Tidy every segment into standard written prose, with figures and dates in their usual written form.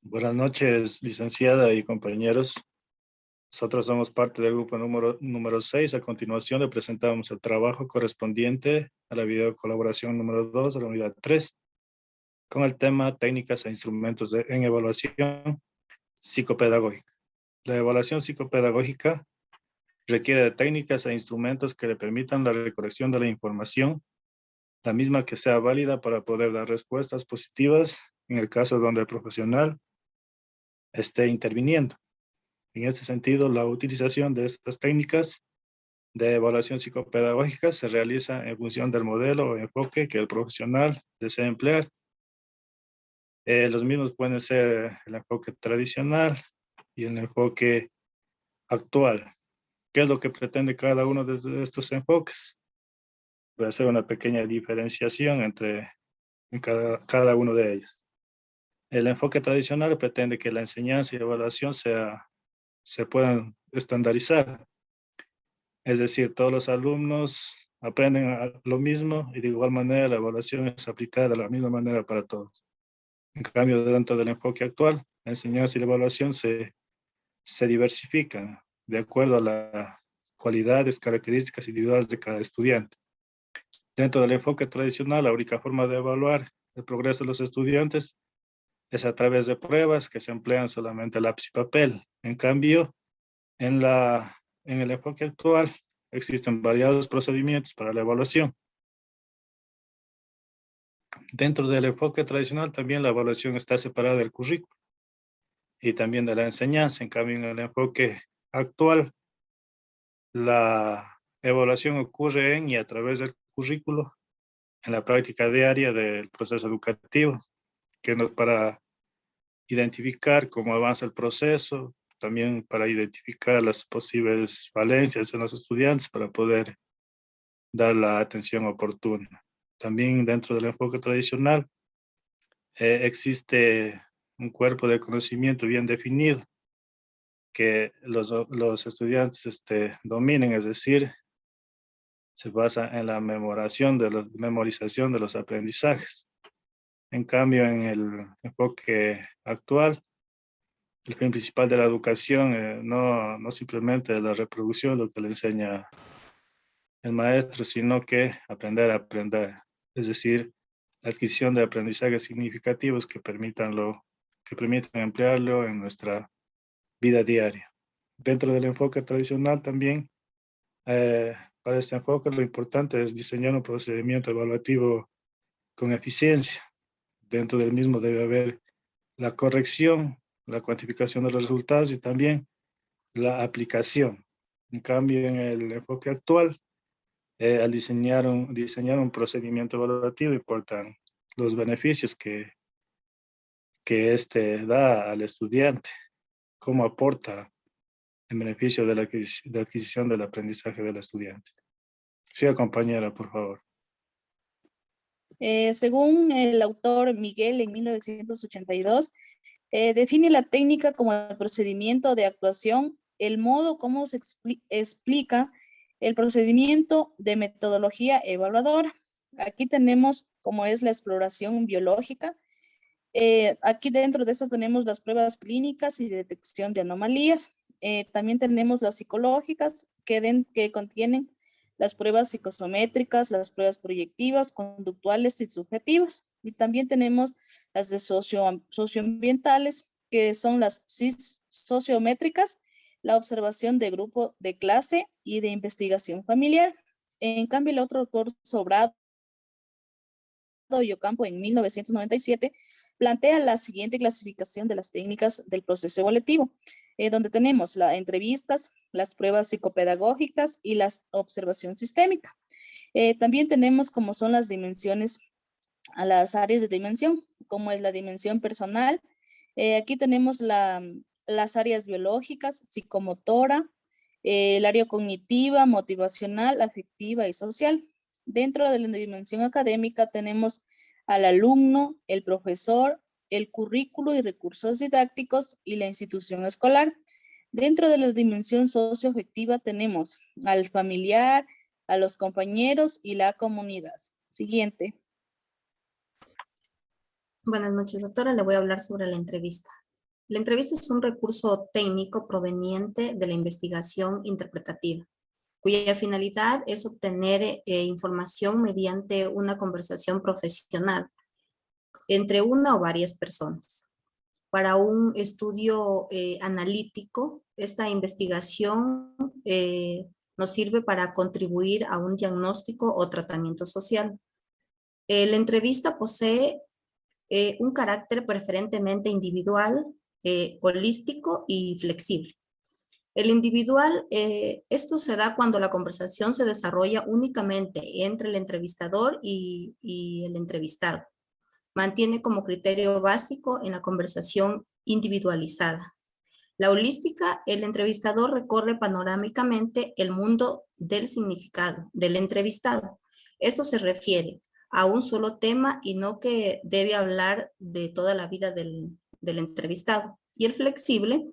Buenas noches, licenciada y compañeros. Nosotros somos parte del grupo número 6. A continuación le presentamos el trabajo correspondiente a la videocolaboración número 2 de la unidad 3 con el tema técnicas e instrumentos en evaluación psicopedagógica. La evaluación psicopedagógica requiere de técnicas e instrumentos que le permitan la recolección de la información, la misma que sea válida para poder dar respuestas positivas en el caso donde el profesional esté interviniendo. En este sentido, la utilización de estas técnicas de evaluación psicopedagógica se realiza en función del modelo o enfoque que el profesional desea emplear. Los mismos pueden ser el enfoque tradicional y el enfoque actual. ¿Qué es lo que pretende cada uno de estos enfoques? Voy a hacer una pequeña diferenciación entre cada uno de ellos. El enfoque tradicional pretende que la enseñanza y evaluación se puedan estandarizar. Es decir, todos los alumnos aprenden lo mismo y de igual manera la evaluación es aplicada de la misma manera para todos. En cambio, dentro del enfoque actual, la enseñanza y la evaluación se diversifican de acuerdo a las cualidades, características individuales de cada estudiante. Dentro del enfoque tradicional, la única forma de evaluar el progreso de los estudiantes es a través de pruebas que se emplean solamente lápiz y papel. En cambio, en el enfoque actual existen variados procedimientos para la evaluación. Dentro del enfoque tradicional también la evaluación está separada del currículo y también de la enseñanza. En cambio, en el enfoque actual, la evaluación ocurre en y a través del currículo en la práctica diaria del proceso educativo, que nos para identificar cómo avanza el proceso, también para identificar las posibles falencias en los estudiantes para poder dar la atención oportuna. También dentro del enfoque tradicional existe un cuerpo de conocimiento bien definido que los estudiantes dominen, es decir, se basa en la memorización de los aprendizajes. En cambio, en el enfoque actual, el fin principal de la educación no simplemente la reproducción, lo que le enseña el maestro, sino que aprender a aprender, es decir, la adquisición de aprendizajes significativos que permitan emplearlo en nuestra vida diaria. Dentro del enfoque tradicional también, para este enfoque lo importante es diseñar un procedimiento evaluativo con eficiencia. Dentro del mismo debe haber la corrección, la cuantificación de los resultados y también la aplicación. En cambio, en el enfoque actual, al diseñar un procedimiento evaluativo importan los beneficios que este da al estudiante, cómo aporta en beneficio de la adquisición del aprendizaje del estudiante. Siga, compañera, por favor. Según el autor Miguel en 1982, define la técnica como el procedimiento de actuación, el modo como se explica el procedimiento de metodología evaluadora. Aquí tenemos como es la exploración biológica. Aquí dentro de estas tenemos las pruebas clínicas y detección de anomalías. También tenemos las psicológicas que contienen las pruebas psicosométricas, las pruebas proyectivas, conductuales y subjetivas. Y también tenemos las de socioambientales, que son las sociométricas, la observación de grupo de clase y de investigación familiar. En cambio, el otro autor Sobrado y Ocampo en 1997 plantea la siguiente clasificación de las técnicas del proceso evaluativo, donde tenemos las entrevistas, las pruebas psicopedagógicas y la observación sistémica. También tenemos como son las dimensiones, a las áreas de dimensión, como es la dimensión personal. Aquí tenemos las áreas biológicas, psicomotora, el área cognitiva, motivacional, afectiva y social. Dentro de la dimensión académica tenemos al alumno, el profesor, el currículo y recursos didácticos y la institución escolar. Dentro de la dimensión socioafectiva tenemos al familiar, a los compañeros y la comunidad. Siguiente. Buenas noches, doctora. Le voy a hablar sobre la entrevista. La entrevista es un recurso técnico proveniente de la investigación interpretativa, cuya finalidad es obtener información mediante una conversación profesional entre una o varias personas. Para un estudio analítico, esta investigación nos sirve para contribuir a un diagnóstico o tratamiento social. La entrevista posee un carácter preferentemente individual, holístico y flexible. El individual, esto se da cuando la conversación se desarrolla únicamente entre el entrevistador y el entrevistado. Mantiene como criterio básico en la conversación individualizada. La holística, el entrevistador recorre panorámicamente el mundo del significado del entrevistado. Esto se refiere a un solo tema y no que debe hablar de toda la vida del entrevistado. Y el flexible,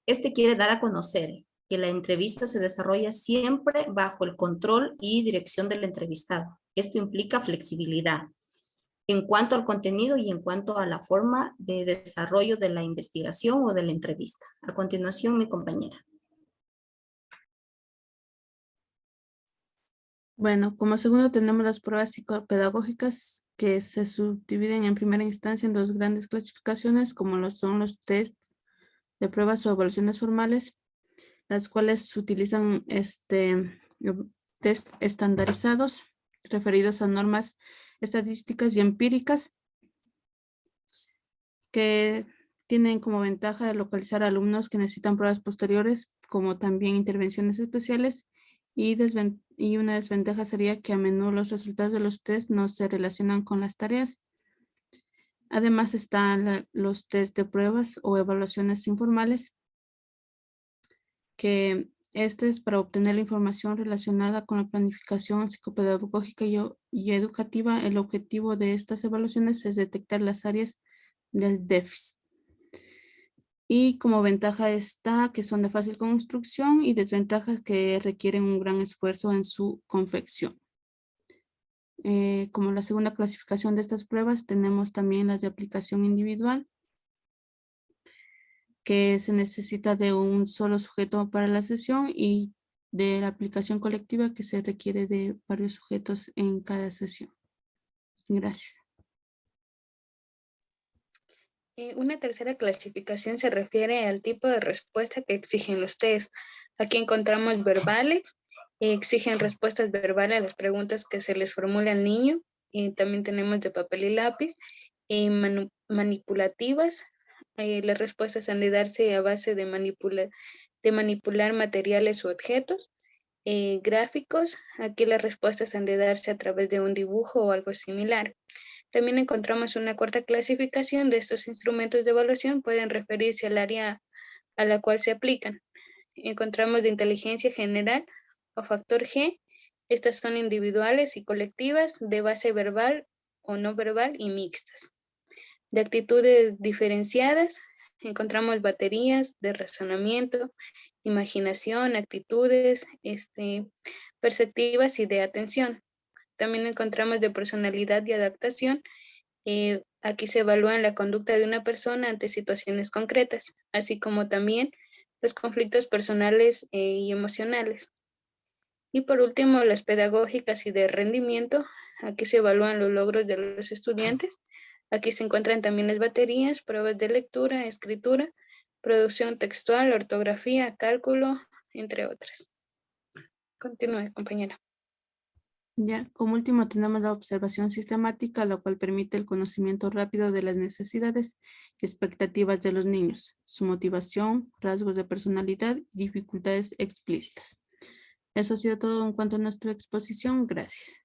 este quiere dar a conocer que la entrevista se desarrolla siempre bajo el control y dirección del entrevistado. Esto implica flexibilidad en cuanto al contenido y en cuanto a la forma de desarrollo de la investigación o de la entrevista. A continuación, mi compañera. Bueno, como segundo tenemos las pruebas psicopedagógicas que se subdividen en primera instancia en dos grandes clasificaciones, como lo son los test de pruebas o evaluaciones formales, las cuales utilizan test estandarizados referidos a normas estadísticas y empíricas que tienen como ventaja de localizar alumnos que necesitan pruebas posteriores, como también intervenciones especiales, y una desventaja sería que a menudo los resultados de los test no se relacionan con las tareas. Además están los test de pruebas o evaluaciones informales, que este es para obtener la información relacionada con la planificación psicopedagógica y educativa. El objetivo de estas evaluaciones es detectar las áreas del déficit. Y como ventaja está que son de fácil construcción y desventajas que requieren un gran esfuerzo en su confección. Como la segunda clasificación de estas pruebas tenemos también las de aplicación individual, que se necesita de un solo sujeto para la sesión, y de la aplicación colectiva, que se requiere de varios sujetos en cada sesión. Gracias. Una tercera clasificación se refiere al tipo de respuesta que exigen los test. Aquí encontramos verbales, exigen respuestas verbales a las preguntas que se les formula al niño. También tenemos de papel y lápiz, manipulativas. Las respuestas han de darse a base de manipular materiales o objetos. Gráficos, aquí las respuestas han de darse a través de un dibujo o algo similar. También encontramos una cuarta clasificación de estos instrumentos de evaluación, pueden referirse al área a la cual se aplican. Encontramos de inteligencia general o factor G. Estas son individuales y colectivas, de base verbal o no verbal y mixtas. De actitudes diferenciadas, encontramos baterías de razonamiento, imaginación, actitudes perceptivas y de atención. También encontramos de personalidad y adaptación. Aquí se evalúa la conducta de una persona ante situaciones concretas, así como también los conflictos personales y emocionales. Y por último, las pedagógicas y de rendimiento. Aquí se evalúan los logros de los estudiantes. Aquí se encuentran también las baterías, pruebas de lectura, escritura, producción textual, ortografía, cálculo, entre otras. Continúe, compañera. Ya, como último tenemos la observación sistemática, la cual permite el conocimiento rápido de las necesidades y expectativas de los niños, su motivación, rasgos de personalidad y dificultades explícitas. Eso ha sido todo en cuanto a nuestra exposición. Gracias.